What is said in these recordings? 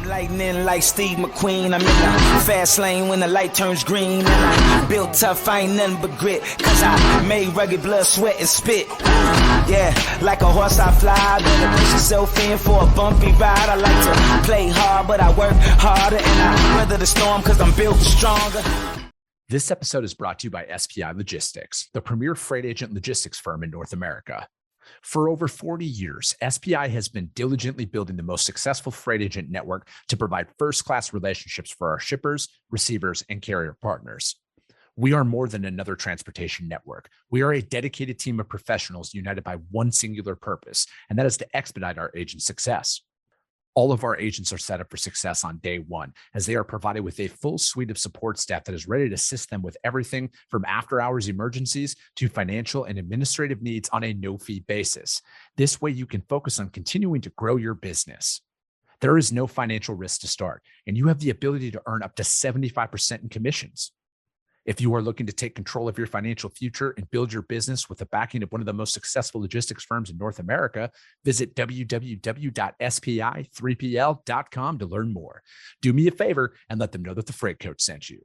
Lightning like Steve McQueen. I'm in the fast lane when the light turns green. And I built tough, I ain't nothing but grit. Cause I made rugged blood, sweat, and spit. Yeah, like a horse I fly. Better push yourself in for a bumpy ride. I like to play hard, but I work harder. And I weather the storm cause I'm built stronger. This episode is brought to you by SPI Logistics, the premier freight agent logistics firm in North America. For over 40 years, SPI has been diligently building the most successful freight agent network to provide first-class relationships for our shippers, receivers, and carrier partners. We are more than another transportation network. We are a dedicated team of professionals united by one singular purpose, and that is to expedite our agents' success. All of our agents are set up for success on day one, as they are provided with a full suite of support staff that is ready to assist them with everything from after-hours emergencies to financial and administrative needs on a no-fee basis. This way, you can focus on continuing to grow your business. There is no financial risk to start, and you have the ability to earn up to 75% in commissions. If you are looking to take control of your financial future and build your business with the backing of one of the most successful logistics firms in North America, visit www.spi3pl.com to learn more. Do me a favor and let them know that the Freight Coach sent you.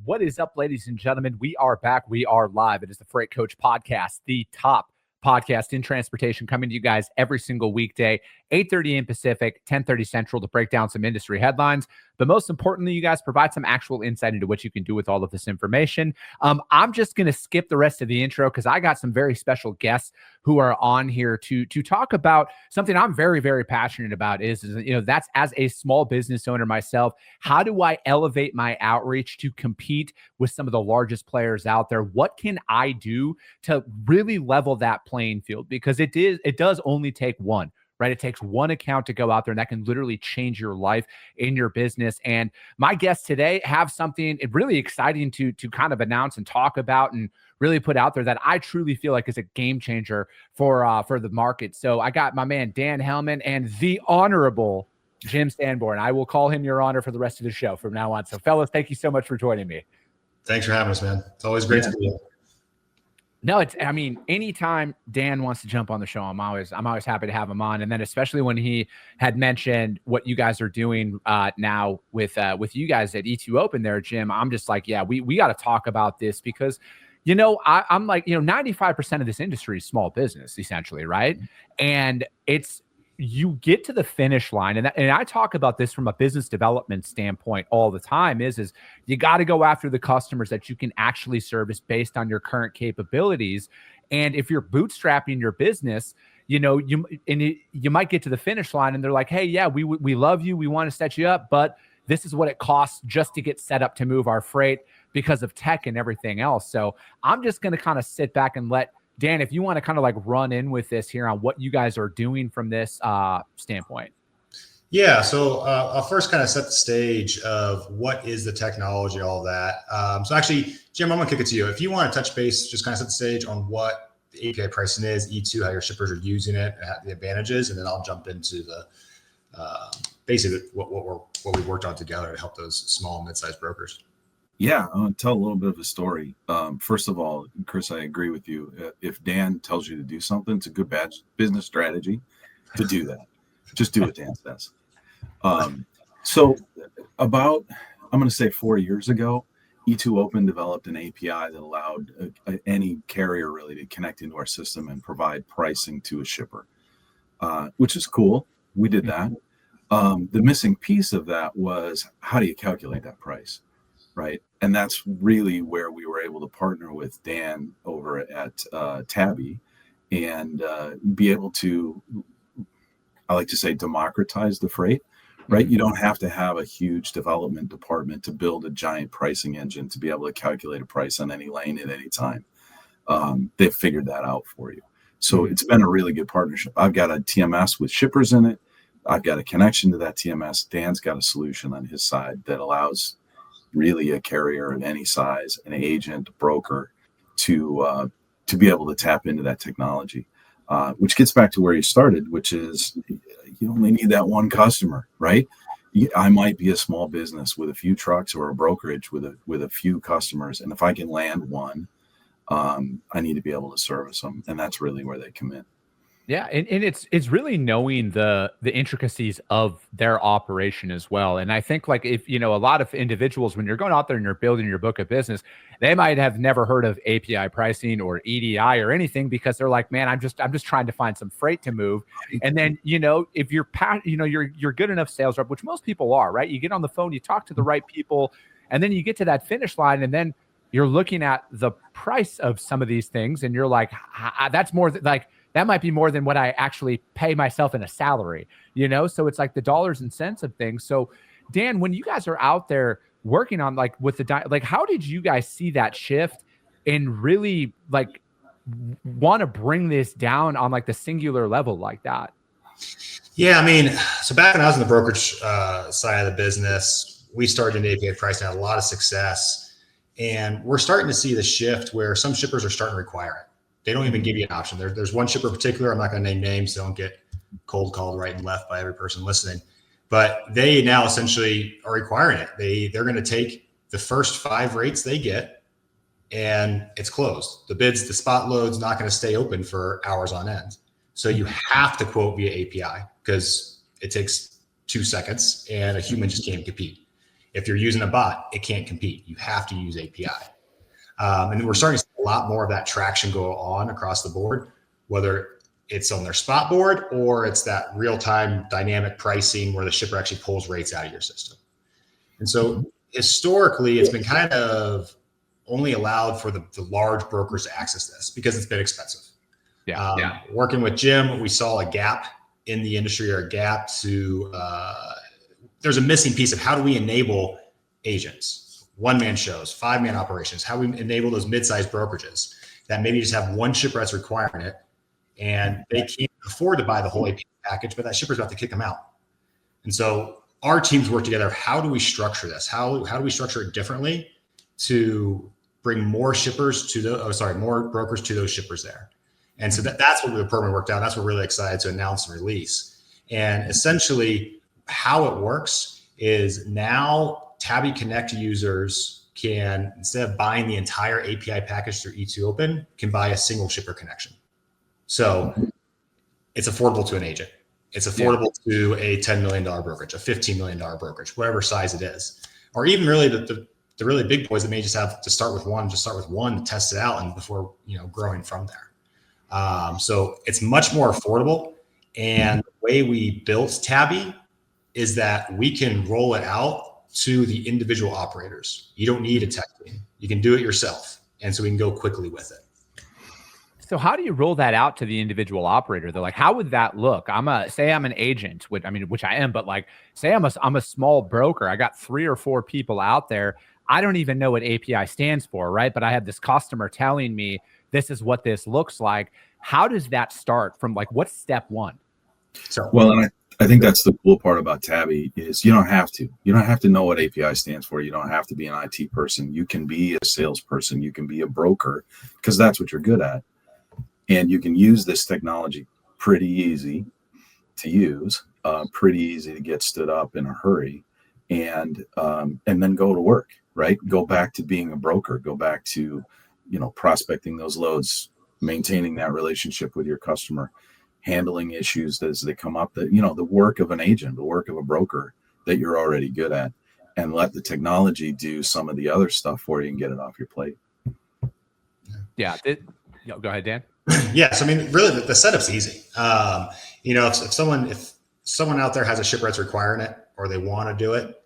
What is up, ladies and gentlemen? We are back. We are live. It is the Freight Coach Podcast, the top podcast in transportation, coming to you guys every single weekday, 8:30 a.m. Pacific, 10:30 Central, to break down some industry headlines. But most importantly, you guys provide some actual insight into what you can do with all of this information. I'm just going to skip the rest of the intro because I got some very special guests who are on here to talk about something I'm very, very passionate about. That's as a small business owner myself, how do I elevate my outreach to compete with some of the largest players out there? What can I do to really level that playing field? Because it does only take one. Right? It takes one account to go out there, and that can literally change your life in your business. And my guests today have something really exciting to kind of announce and talk about and really put out there that I truly feel like is a game changer for the market. So I got my man, Dan Hellmann, and the Honorable Jim Sanborn. I will call him Your Honor for the rest of the show from now on. So fellas, thank you so much for joining me. Thanks for having us, man. It's always great to be here. No, anytime Dan wants to jump on the show, I'm always happy to have him on. And then especially when he had mentioned what you guys are doing now with you guys at E2 Open there, Jim, I'm just like, yeah, we got to talk about this because, I'm like, 95% of this industry is small business essentially, right? And you get to the finish line, and I talk about this from a business development standpoint all the time, is you got to go after the customers that you can actually service based on your current capabilities. And if you're bootstrapping your business, you might get to the finish line and they're like, hey, yeah, we love you. We want to set you up, but this is what it costs just to get set up to move our freight because of tech and everything else. So I'm just going to kind of sit back and let Dan, if you want to kind of like run in with this here on what you guys are doing from this standpoint. Yeah. So I'll first kind of set the stage of what is the technology, all that. So actually, Jim, I'm going to kick it to you. If you want to touch base, just kind of set the stage on what the API pricing is, E2, how your shippers are using it, the advantages, and then I'll jump into the basically what we've worked on together to help those small and mid-sized brokers. Yeah, I'll tell a little bit of a story. First of all, Chris, I agree with you. If Dan tells you to do something, it's a good business strategy to do that. Just do what Dan says. So about, I'm going to say 4 years ago, E2 Open developed an API that allowed any carrier really to connect into our system and provide pricing to a shipper, which is cool. We did that. The missing piece of that was, how do you calculate that price? Right. And that's really where we were able to partner with Dan over at Tabi and be able to, I like to say, democratize the freight, right? You don't have to have a huge development department to build a giant pricing engine to be able to calculate a price on any lane at any time. They've figured that out for you. So it's been a really good partnership. I've got a TMS with shippers in it. I've got a connection to that TMS. Dan's got a solution on his side that allows really a carrier of any size, an agent, a broker, to be able to tap into that technology, which gets back to where you started, which is you only need that one customer, right? I might be a small business with a few trucks or a brokerage with a few customers, and if I can land one, I need to be able to service them, and that's really where they come in. Yeah, and it's really knowing the intricacies of their operation as well. And I think like if a lot of individuals, when you're going out there and you're building your book of business, they might have never heard of API pricing or EDI or anything because they're like, man, I'm just trying to find some freight to move. And then if you're you're good enough sales rep, which most people are, right? You get on the phone, you talk to the right people, and then you get to that finish line, and then you're looking at the price of some of these things, and you're like, that's more like. That might be more than what I actually pay myself in a salary, So it's like the dollars and cents of things. So Dan, when you guys are out there working on like with how did you guys see that shift and really like want to bring this down on like the singular level like that? Yeah, I mean, so back when I was in the brokerage side of the business, we started in API pricing, had a lot of success, and we're starting to see the shift where some shippers are starting to require it. They don't even give you an option. There's one shipper in particular. I'm not going to name names. So don't get cold called right and left by every person listening. But they now essentially are requiring it. They're going to take the first 5 rates they get, and it's closed. The spot load's not going to stay open for hours on end. So you have to quote via API because it takes 2 seconds, and a human just can't compete. If you're using a bot, it can't compete. You have to use API. And we're starting to see a lot more of that traction go on across the board, whether it's on their spot board or it's that real-time dynamic pricing where the shipper actually pulls rates out of your system. And so historically, it's been kind of only allowed for the large brokers to access this because it's been expensive. Yeah. Working with Jim, we saw a gap in the industry, or a gap to there's a missing piece of how do we enable agents, one-man shows, 5-man operations, how we enable those mid-sized brokerages that maybe just have one shipper that's requiring it, and they can't afford to buy the whole API package, but that shipper's about to kick them out. And so our teams work together. How do we structure this? How do we structure it differently to bring more shippers to more brokers to those shippers there? And so that's what the program worked out. That's what we're really excited to announce and release. And essentially how it works is now Tabi Connect users can, instead of buying the entire API package through E2Open, can buy a single shipper connection. So it's affordable to an agent. It's affordable to a $10 million brokerage, a $15 million brokerage, whatever size it is. Or even really the really big boys that may just have to start with one, to test it out, and before growing from there. So it's much more affordable. And the way we built Tabi is that we can roll it out to the individual operators. You don't need a tech team. You can do it yourself. And so we can go quickly with it. So how do you roll that out to the individual operator? They're like, how would that look? Say I'm an agent, which I am, but like, say I'm a small broker. I got 3 or 4 people out there. I don't even know what API stands for, right? But I have this customer telling me this is what this looks like. How does that start from like, what's step one? And I think that's the cool part about Tabi is you don't have to know what API stands for. You don't have to be an IT person. You can be a salesperson. You can be a broker because that's what you're good at. And you can use this technology pretty easy to use, pretty easy to get stood up in a hurry, and then go to work, right? Go back to being a broker, go back to, prospecting those loads, maintaining that relationship with your customer, handling issues as they come up, that the work of an agent, the work of a broker that you're already good at, and let the technology do some of the other stuff for you and get it off your plate. Yeah. Go ahead, Dan. Yes. I mean, really the setup's easy. If someone out there has a shipper that's requiring it, or they want to do it,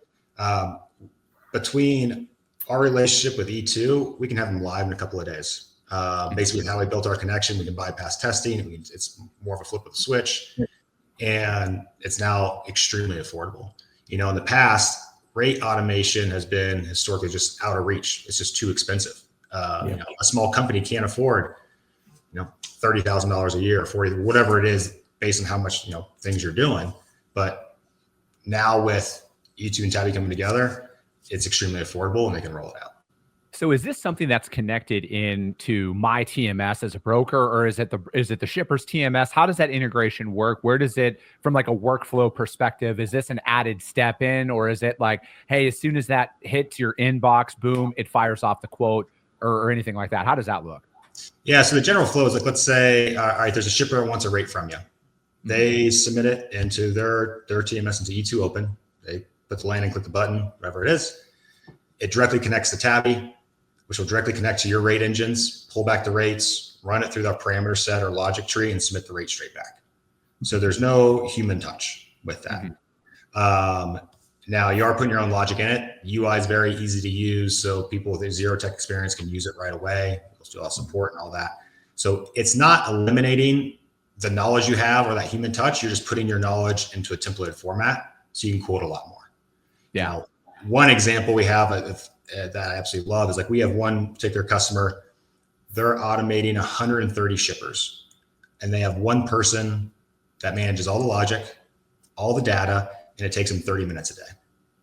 between our relationship with E2, we can have them live in a couple of days. Basically how we built our connection, we can bypass testing. It's more of a flip of the switch, and it's now extremely affordable. In the past, rate automation has been historically just out of reach. It's just too expensive. A small company can't afford, $30,000 a year, 40, whatever it is, based on how much, things you're doing. But now with E2 and Tabi coming together, it's extremely affordable, and they can roll it out. So is this something that's connected into my TMS as a broker, or is it the shipper's TMS? How does that integration work? Where does it, from like a workflow perspective, is this an added step in, or is it like, hey, as soon as that hits your inbox, boom, it fires off the quote, or anything like that? How does that look? Yeah. So the general flow is like, let's say, all right, there's a shipper that wants a rate from you. They submit it into their TMS into E2 Open. They put the landing, click the button, whatever it is. It directly connects to Tabi, which will directly connect to your rate engines, pull back the rates, run it through the parameter set or logic tree, and submit the rate straight back. So there's no human touch with that. Now you are putting your own logic in it. UI is very easy to use, so people with a zero tech experience can use it right away. You'll all support and all that. So it's not eliminating the knowledge you have or that human touch. You're just putting your knowledge into a templated format so you can quote a lot more. Yeah. Now, one example we have that I absolutely love is like we have one particular customer. They're automating 130 shippers, and they have one person that manages all the logic, all the data, and it takes them 30 minutes a day.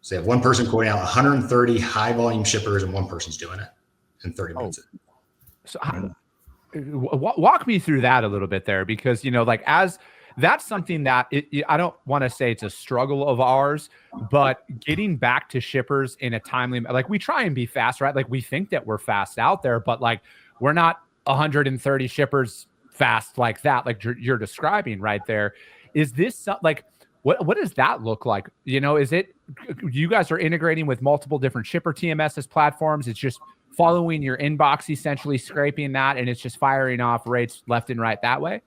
So they have one person quoting out 130 high volume shippers, and one person's doing it in 30 minutes. So walk me through that a little bit there, because, like, as that's something that I don't want to say it's a struggle of ours, but getting back to shippers in a timely, like, we try and be fast, right? Like, we think that we're fast out there, but like, we're not 130 shippers fast like that, like you're describing right there. Is this like, what does that look like? Is it, you guys are integrating with multiple different shipper TMSs platforms? It's just following your inbox, essentially scraping that, and it's just firing off rates left and right that way?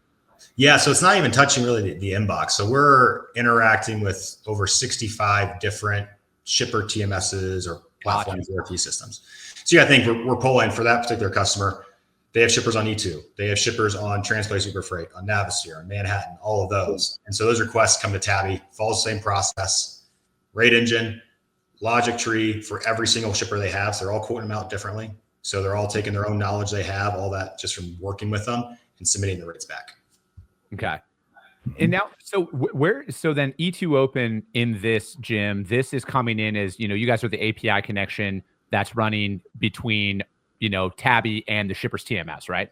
Yeah, so it's not even touching really the inbox. So we're interacting with over 65 different shipper TMSs or platforms, ERP systems. So yeah, I think we're pulling for that particular customer. They have shippers on E2. They have shippers on Transplay Super Freight, on Navisphere, on Manhattan, all of those. And so those requests come to Tabi, follows the same process, rate engine, logic tree for every single shipper they have. So they're all quoting them out differently. So they're all taking their own knowledge they have, all that just from working with them and submitting the rates back. Okay. And now, so then E2 Open in this, Jim, this is coming in as, you guys are the API connection that's running between, Tabi and the shipper's TMS, right?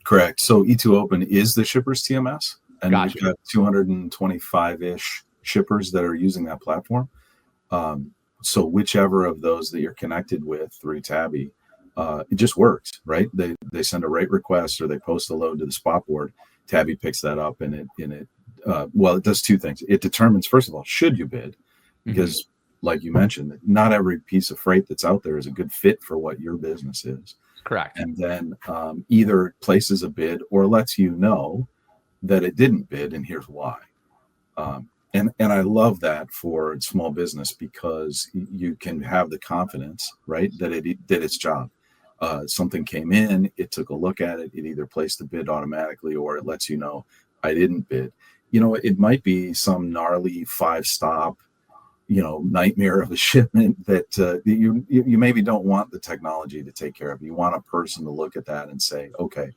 Correct. So E2 Open is the shipper's TMS, and Gotcha. we've got 225-ish shippers that are using that platform. So whichever of those that you're connected with through Tabi, it just works, right? They send a rate request or they post a load to the spot board. Tabi picks that up, and it does two things. It determines, first of all, should you bid, because like you mentioned, not every piece of freight that's out there is a good fit for what your business is. Correct. And then either places a bid or lets you know that it didn't bid, and here's why. And I love that for small business, because you can have the confidence, right, that it did its job. Something came in, it took a look at it, it either placed the bid automatically or it lets you know I didn't bid. It might be some gnarly 5-stop, nightmare of a shipment that you maybe don't want the technology to take care of. You want a person to look at that and say, okay,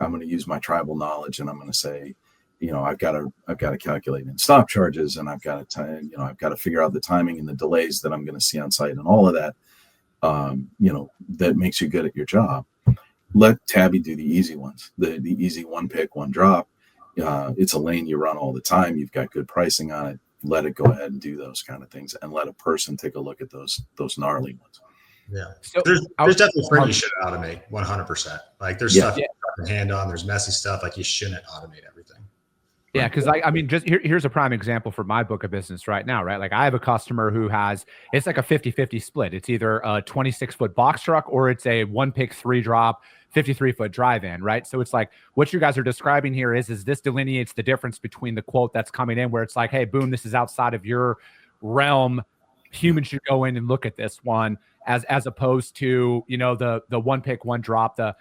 I'm going to use my tribal knowledge, and I'm going to say, I've got to calculate in stop charges, and I've got to figure out the timing and the delays that I'm going to see on site, and all of that. That makes you good at your job. Let Tabi do the easy ones, the easy one pick, one drop. It's a lane you run all the time. You've got good pricing on it. Let it go ahead and do those kind of things, and let a person take a look at those gnarly ones. Yeah. So there's definitely freight you should automate 100%. Like there's stuff you can hand on, there's messy stuff. Like you shouldn't automate everything. Yeah, because I mean, just here's a prime example for my book of business right now, right? Like I have a customer who it's like a 50-50 split. It's either a 26-foot box truck or it's a 1-pick 3-drop 53-foot drive-in, right? So it's like what you guys are describing here is this delineates the difference between the quote that's coming in where it's like, hey, boom, this is outside of your realm. Humans should go in and look at this one, as opposed to, the 1-pick 1-drop, the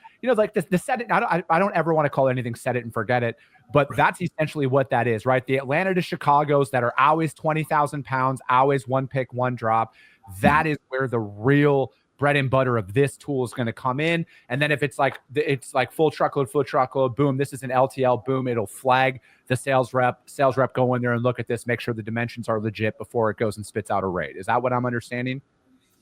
set it. I don't ever want to call anything set it and forget it, but that's essentially what that is, right? The Atlanta to Chicago's that are always 20,000 pounds, always 1-pick 1-drop. That is where the real bread and butter of this tool is going to come in. And then if it's like full truckload, boom, this is an LTL, boom, it'll flag the sales rep go in there and look at this, make sure the dimensions are legit before it goes and spits out a rate. Is that what I'm understanding?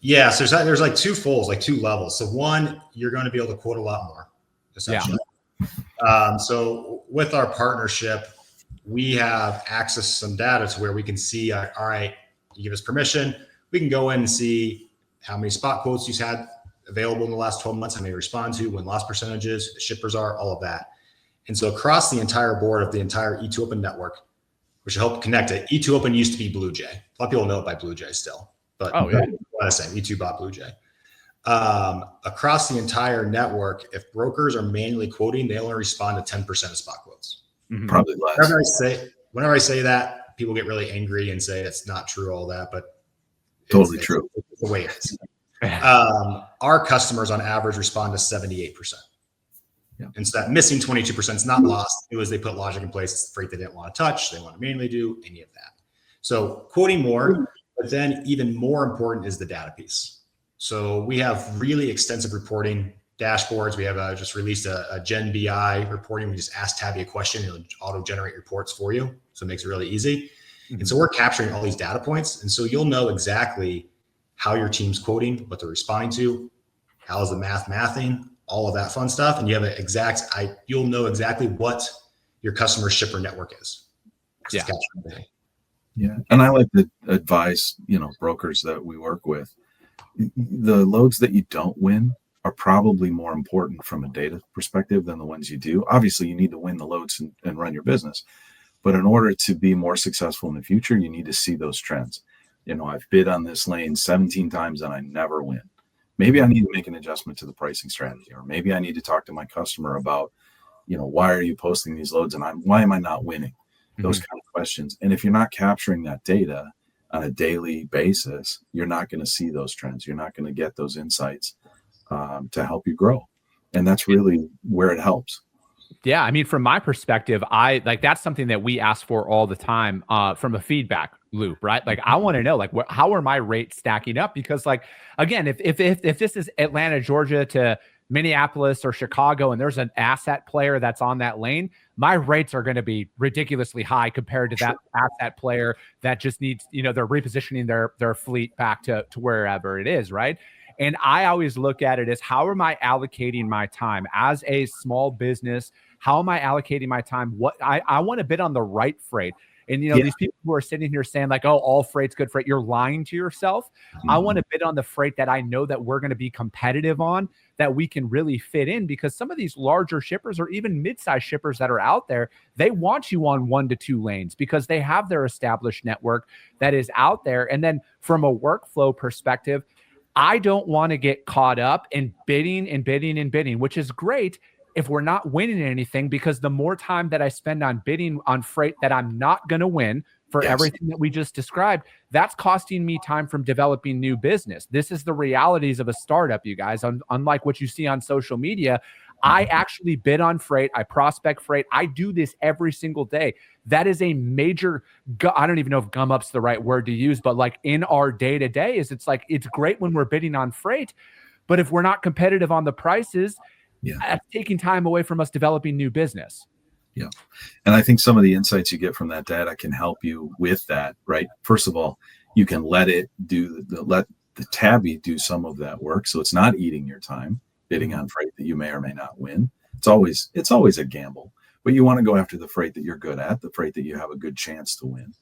Yeah. So there's like two folds, like two levels. So one, you're going to be able to quote a lot more, essentially. Yeah. So with our partnership, we have access to some data to where we can see, all right, you give us permission, we can go in and see how many spot quotes you've had available in the last 12 months, how many respond to, win-loss percentages, the shippers are, all of that. And so across the entire board of the entire E2 Open network, which will help connect it, E2 Open used to be Blue Jay. A lot of people know it by Blue Jay still, but what I say, E2 bought Blue Jay. Across the entire network, if brokers are manually quoting, they only respond to 10% of spot quotes. Probably less. Whenever I say that, people get really angry and say it's not true, all that, but Totally true. It's the way it is. Our customers on average respond to 78%. Yeah. And so that missing 22% is not lost. It was they put logic in place. It's the freight they didn't want to touch. They want to manually do any of that. So quoting more, but then even more important is the data piece. So we have really extensive reporting dashboards. We have just released a Gen BI reporting. We just ask Tabi a question, it'll auto-generate reports for you. So it makes it really easy. And so we're capturing all these data points. And so you'll know exactly how your team's quoting, what they're responding to, how is the mathing, all of that fun stuff. And you have you'll know exactly what your customer shipper network is. Yeah. Yeah. And I like to advise, brokers that we work with, the loads that you don't win are probably more important from a data perspective than the ones you do. Obviously, you need to win the loads and run your business. But in order to be more successful in the future, you need to see those trends. I've bid on this lane 17 times and I never win. Maybe I need to make an adjustment to the pricing strategy, or maybe I need to talk to my customer about, why are you posting these loads and why am I not winning? Those kind of questions. And if you're not capturing that data on a daily basis, you're not going to see those trends. You're not going to get those insights to help you grow. And that's really where it helps. Yeah. I mean, from my perspective, that's something that we ask for all the time from a feedback loop, right? Like, I want to know, how are my rates stacking up? Because again, if this is Atlanta, Georgia to Minneapolis or Chicago, and there's an asset player that's on that lane, my rates are going to be ridiculously high compared to that asset player that just needs, they're repositioning their fleet back to wherever it is, right? And I always look at it as, how am I allocating my time as a small business? How am I allocating my time? What I want to bid on the right freight. And, these people who are sitting here saying oh, all freight's good freight, you're lying to yourself. I want to bid on the freight that I know that we're going to be competitive on, that we can really fit in, because some of these larger shippers or even mid-sized shippers that are out there, they want you on 1 to 2 lanes because they have their established network that is out there. And then from a workflow perspective, I don't want to get caught up in bidding, which is great if we're not winning anything, because the more time that I spend on bidding on freight that I'm not going to win for everything that we just described, that's costing me time from developing new business. This is the realities of a startup, you guys. Unlike what you see on social media, I actually bid on freight. I prospect freight. I do this every single day. That is a major, I don't even know if gum up's the right word to use, but in our day to day it's great when we're bidding on freight, but if we're not competitive on the prices, that's taking time away from us developing new business. Yeah. And I think some of the insights you get from that data can help you with that, right? First of all, you can let the Tabi do some of that work. So it's not eating your time bidding on freight that you may or may not win. It's always a gamble, but you want to go after the freight that you're good at, the freight that you have a good chance to win.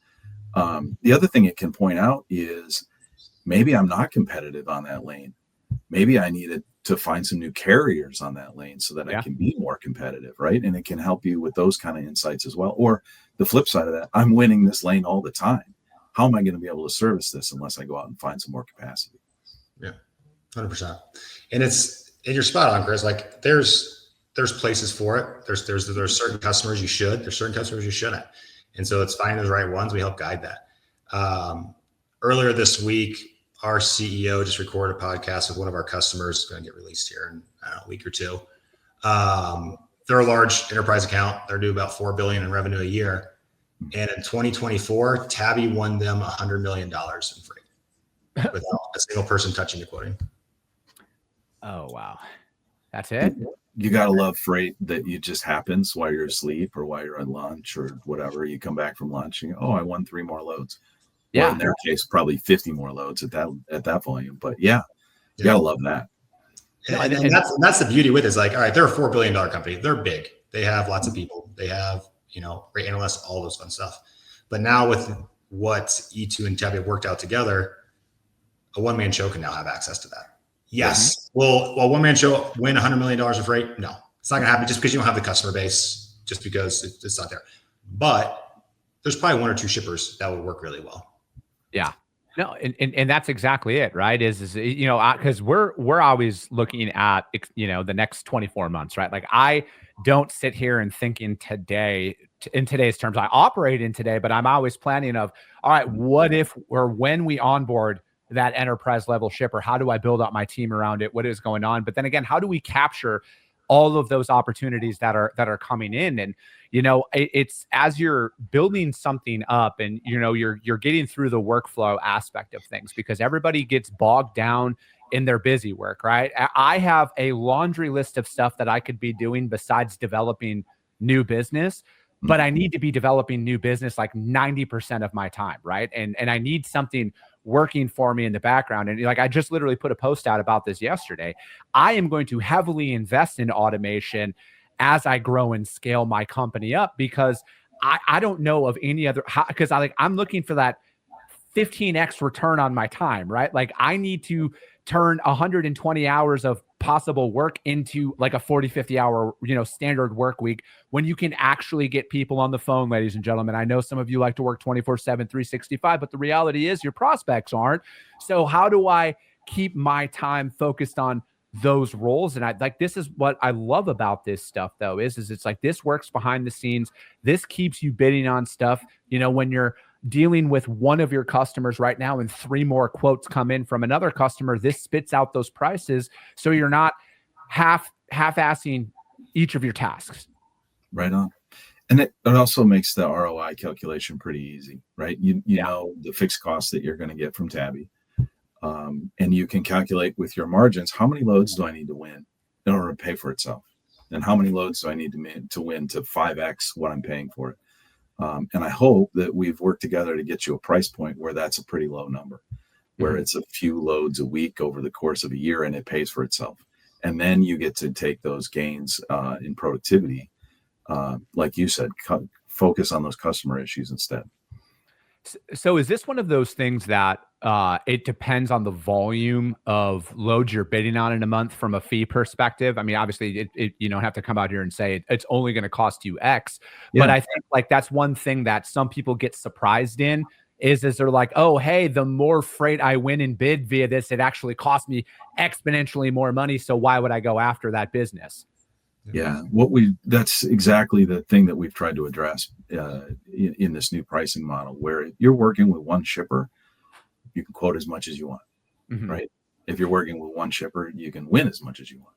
The other thing it can point out is, maybe I'm not competitive on that lane. Maybe I needed to find some new carriers on that lane so that I can be more competitive, right? And it can help you with those kind of insights as well. Or the flip side of that, I'm winning this lane all the time. How am I going to be able to service this unless I go out and find some more capacity? Yeah, 100%. And you're spot on, Chris. There's places for it. There's certain customers you should. There's certain customers you shouldn't. And so it's finding those right ones. We help guide that. Earlier this week, our CEO just recorded a podcast with one of our customers. It's going to get released here in a week or two. They're a large enterprise account. They're doing about $4 billion in revenue a year. And in 2024, Tabi won them $100 million in freight without a single person touching the quoting. Oh, wow. That's it? You got to love freight that you just happens while you're asleep or while you're at lunch or whatever. You come back from lunch and you go, oh, I won 3 more loads. Yeah. Well, in their case, probably 50 more loads at that volume. But you gotta love that. And that's the beauty with it. Is all right, they're a $4 billion company. They're big. They have lots of people. They have, great analysts, all those fun stuff. But now with what E2 and Tabi have worked out together, a one-man show can now have access to that. Yes. Will one man show win $100 million of freight? No, it's not going to happen just because you don't have the customer base, just because it's not there. But there's probably one or two shippers that would work really well. Yeah. No, and that's exactly it, right? Is because we're always looking at the next 24 months, right? Like I don't sit here and think in today's terms. I operate in today, but I'm always planning of, all right, what if or when we onboard that enterprise level shipper, how do I build out my team around it? What is going on? But then again, how do we capture all of those opportunities that are coming in? And it's as you're building something up and you're getting through the workflow aspect of things, because everybody gets bogged down in their busy work, right? I have a laundry list of stuff that I could be doing besides developing new business, but I need to be developing new business like 90% of my time, right? And I need something working for me in the background. And like I just literally put a post out about this yesterday. I am going to heavily invest in automation as I grow and scale my company up, because I don't know of any other, because I'm looking for that 15x return on my time, right? Like I need to turn 120 hours of possible work into like a 40, 50 hour, standard work week, when you can actually get people on the phone, ladies and gentlemen. I know some of you like to work 24/7, 365, but the reality is your prospects aren't. So how do I keep my time focused on those roles? And this is what I love about this stuff though, is it's like, this works behind the scenes. This keeps you bidding on stuff, when you're dealing with one of your customers right now and 3 more quotes come in from another customer, this spits out those prices. So you're not half-assing each of your tasks. Right on. And it also makes the ROI calculation pretty easy, right? You know the fixed costs that you're going to get from Tabi. And you can calculate with your margins, how many loads do I need to win in order to pay for itself? And how many loads do I need to win to 5x what I'm paying for it? And I hope that we've worked together to get you a price point where that's a pretty low number, where it's a few loads a week over the course of a year and it pays for itself. And then you get to take those gains in productivity, like you said, focus on those customer issues instead. So is this one of those things that it depends on the volume of loads you're bidding on in a month from a fee perspective? I mean, obviously, you don't have to come out here and say it's only going to cost you X. Yeah. But I think like that's one thing that some people get surprised in is they're like, oh, hey, the more freight I win and bid via this, it actually costs me exponentially more money. So why would I go after that business? Yeah, that's exactly the thing that we've tried to address in this new pricing model, where you're working with one shipper, you can quote as much as you want, right? If you're working with one shipper, you can win as much as you want.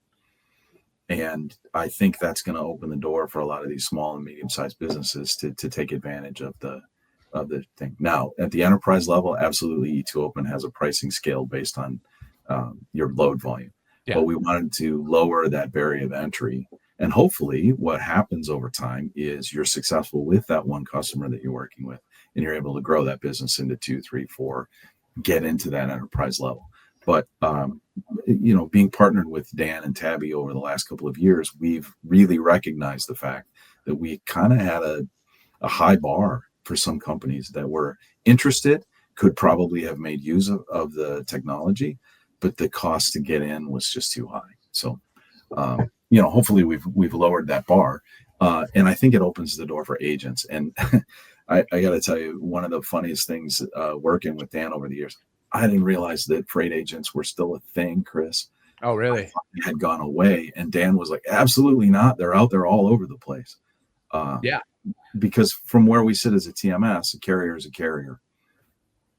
And I think that's going to open the door for a lot of these small and medium-sized businesses to take advantage of the thing. Now, at the enterprise level, absolutely, E2Open has a pricing scale based on your load volume. Yeah. But we wanted to lower that barrier of entry. And hopefully what happens over time is you're successful with that one customer that you're working with, and you're able to grow that business into 2, 3, 4, get into that enterprise level. But, being partnered with Dan and Tabi over the last couple of years, we've really recognized the fact that we kind of had a high bar for some companies that were interested, could probably have made use of the technology, but the cost to get in was just too high. So, hopefully we've lowered that bar, and I think it opens the door for agents. And I got to tell you, one of the funniest things working with Dan over the years, I didn't realize that freight agents were still a thing, Chris. Oh, really? They had gone away, and Dan was like, "Absolutely not. They're out there all over the place." Yeah. Because from where we sit as a TMS, a carrier is a carrier.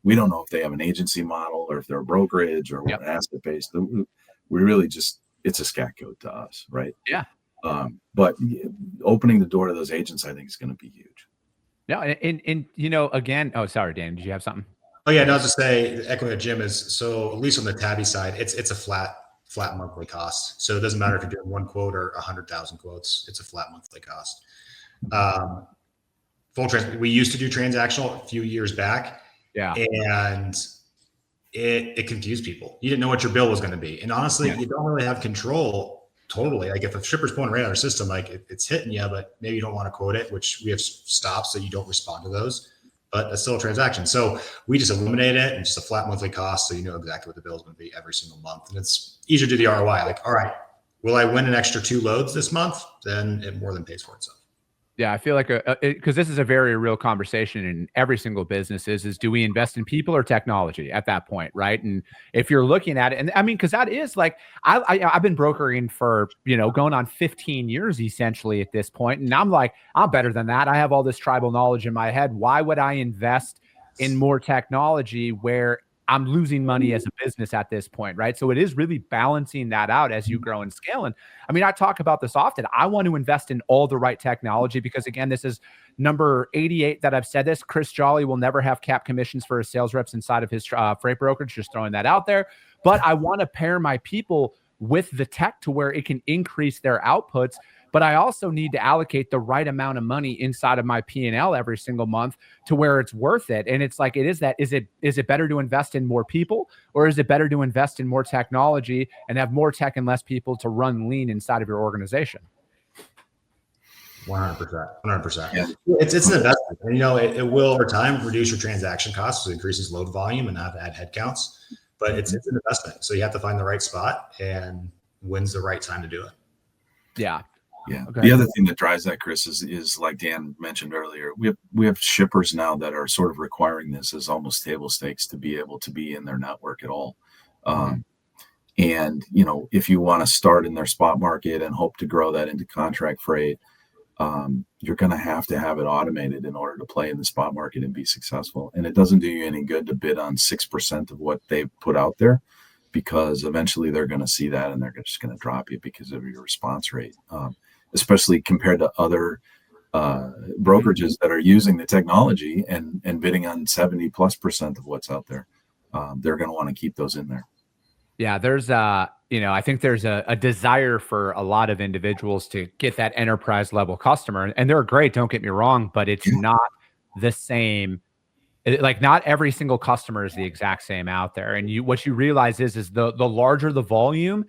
We don't know if they have an agency model or if they're a brokerage or what asset based. We really just, it's a scat code to us, right? Yeah. But opening the door to those agents, I think, is going to be huge. No, and again, oh, sorry, Dan, did you have something? Oh yeah, not to say, echoing what Jim is. So at least on the Tabi side, it's a flat monthly cost. So it doesn't matter if you're doing one quote or 100,000 quotes. It's a flat monthly cost. We used to do transactional a few years back. Yeah. And it confused people. You didn't know what your bill was going to be. And honestly, you don't really have control totally. Like if a shipper's pulling right out of our system, like it's hitting you, but maybe you don't want to quote it, which we have stops so you don't respond to those. but it's still a transaction. So we just eliminate it and just a flat monthly cost. So you know exactly what the bill is going to be every single month. And it's easier to do the ROI. Like, all right, will I win an extra 2 loads this month? Then it more than pays for itself. Yeah, I feel like because this is a very real conversation in every single business is do we invest in people or technology at that point, right? And if you're looking at it, and I mean, because that is like I've been brokering for going on 15 years essentially at this point, and I'm like I'm better than that. I have all this tribal knowledge in my head. Why would I invest in more technology where I'm losing money as a business at this point, right? So it is really balancing that out as you grow and scale. And I mean, I talk about this often. I want to invest in all the right technology because, again, this is number 88 that I've said this. Chris Jolly will never have cap commissions for his sales reps inside of his freight brokerage, just throwing that out there. But I want to pair my people with the tech to where it can increase their outputs. But I also need to allocate the right amount of money inside of my P&L every single month to where it's worth it. And it's like, is it better to invest in more people, or is it better to invest in more technology and have more tech and less people to run lean inside of your organization? 100%. Yeah. It's an investment. And, it will over time reduce your transaction costs. It increases load volume and not add headcounts, but it's an investment. So you have to find the right spot, and when's the right time to do it. Yeah. Yeah. Okay. The other thing that drives that, Chris, is like Dan mentioned earlier, we have shippers now that are sort of requiring this as almost table stakes to be able to be in their network at all. And, if you want to start in their spot market and hope to grow that into contract freight, you're going to have it automated in order to play in the spot market and be successful. And it doesn't do you any good to bid on 6% of what they put out there, because eventually they're going to see that and they're just going to drop you because of your response rate. Especially compared to other brokerages that are using the technology and bidding on 70+% of what's out there. They're going to want to keep those in there. Yeah, there's I think there's a desire for a lot of individuals to get that enterprise level customer, and they're great, don't get me wrong, but it's not the same. Like, not every single customer is the exact same out there. And what you realize is the larger the volume,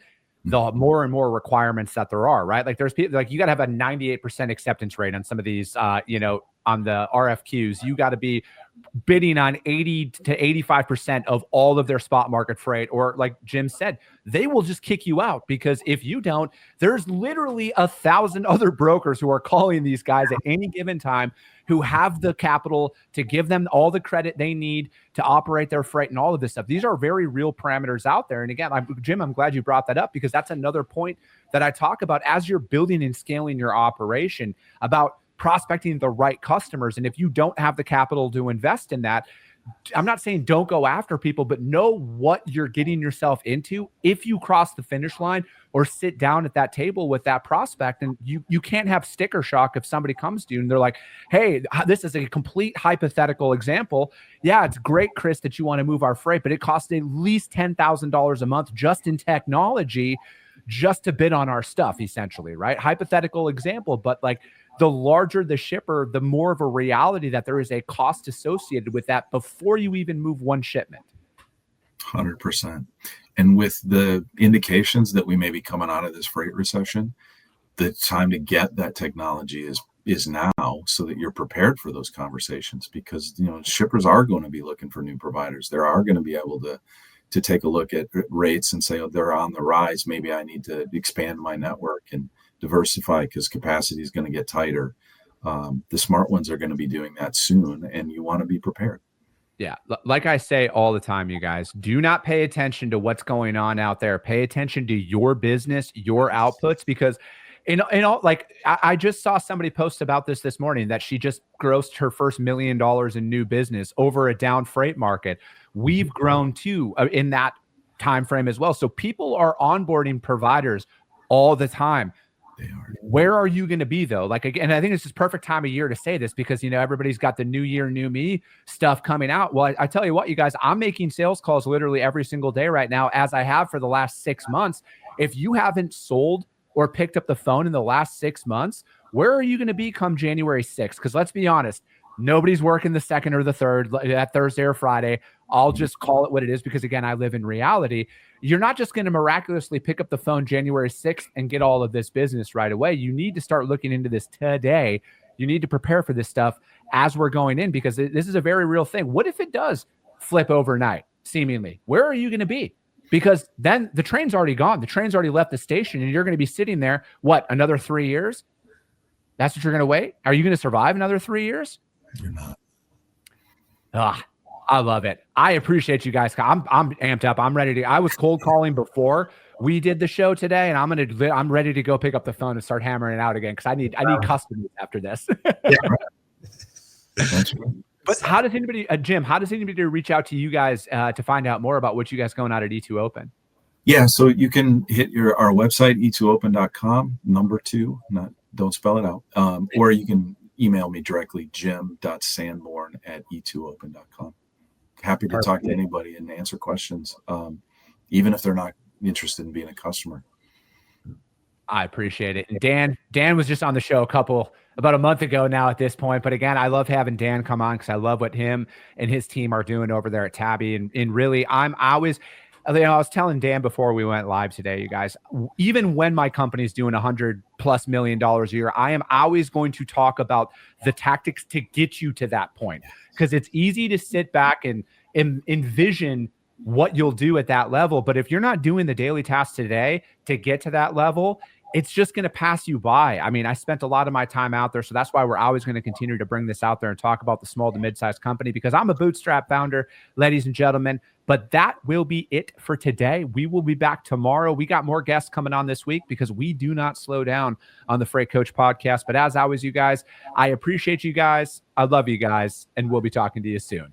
the more and more requirements that there are, right? Like, there's people like, you got to have a 98% acceptance rate on some of these, on the RFQs. You got to be bidding on 80 to 85% of all of their spot market freight. Or like Jim said, they will just kick you out, because if you don't, there's literally 1,000 other brokers who are calling these guys at any given time, who have the capital to give them all the credit they need to operate their freight and all of this stuff. These are very real parameters out there. And again, Jim, I'm glad you brought that up, because that's another point that I talk about as you're building and scaling your operation, about prospecting the right customers. And if you don't have the capital to invest in that, I'm not saying don't go after people, but know what you're getting yourself into if you cross the finish line or sit down at that table with that prospect. And you can't have sticker shock if somebody comes to you and they're like, hey, this is a complete hypothetical example. Yeah, it's great, Chris, that you want to move our freight, but it costs at least $10,000 a month just in technology, just to bid on our stuff, essentially, right? Hypothetical example, but like, the larger the shipper, the more of a reality that there is a cost associated with that before you even move one shipment. 100%. And with the indications that we may be coming out of this freight recession, the time to get that technology is now, so that you're prepared for those conversations, because shippers are going to be looking for new providers. They are going to be able to take a look at rates and say, oh, they're on the rise. Maybe I need to expand my network and diversify, because capacity is going to get tighter. The smart ones are going to be doing that soon, and you want to be prepared. Yeah. Like I say all the time, you guys, do not pay attention to what's going on out there. Pay attention to your business, your outputs, because I just saw somebody post about this morning, that she just grossed her first $1 million in new business over a down freight market. We've grown too in that time frame as well. So people are onboarding providers all the time. Where are you going to be, though? Like, again, I think it's just perfect time of year to say this, because, everybody's got the new year, new me stuff coming out. Well, I tell you what, you guys, I'm making sales calls literally every single day right now, as I have for the last 6 months. If you haven't sold or picked up the phone in the last 6 months, where are you going to be come January 6th? Because let's be honest, nobody's working the 2nd or the 3rd, that Thursday or Friday. I'll just call it what it is, because, again, I live in reality. You're not just going to miraculously pick up the phone January 6th and get all of this business right away. You need to start looking into this today. You need to prepare for this stuff as we're going in, because this is a very real thing. What if it does flip overnight, seemingly? Where are you going to be? Because then the train's already gone. The train's already left the station, and you're going to be sitting there, what, another 3 years? That's what you're going to wait? Are you going to survive another 3 years? You're not. I love it. I appreciate you guys. I'm amped up. I'm ready to. I was cold calling before we did the show today, and I'm ready to go pick up the phone and start hammering it out again, because I need customers after this. But how does anybody, Jim? How does anybody reach out to you guys to find out more about what you guys going out at E2 Open? Yeah, so you can hit our website, e2open.com, number 2, don't spell it out, or you can email me directly, jim.sanborn@e2open.com. Happy to talk to anybody and answer questions, even if they're not interested in being a customer. I appreciate it. And Dan was just on the show about a month ago now at this point. But again, I love having Dan come on, because I love what him and his team are doing over there at Tabi. And really, I was telling Dan before we went live today, you guys, even when my company's doing $100+ million a year, I am always going to talk about the tactics to get you to that point, because it's easy to sit back and envision what you'll do at that level. But if you're not doing the daily tasks today to get to that level, it's just going to pass you by. I mean, I spent a lot of my time out there, so that's why we're always going to continue to bring this out there and talk about the small to mid-sized company, because I'm a bootstrap founder, ladies and gentlemen. But that will be it for today. We will be back tomorrow. We got more guests coming on this week, because we do not slow down on the Freight Coach podcast. But as always, you guys, I appreciate you guys. I love you guys, and we'll be talking to you soon.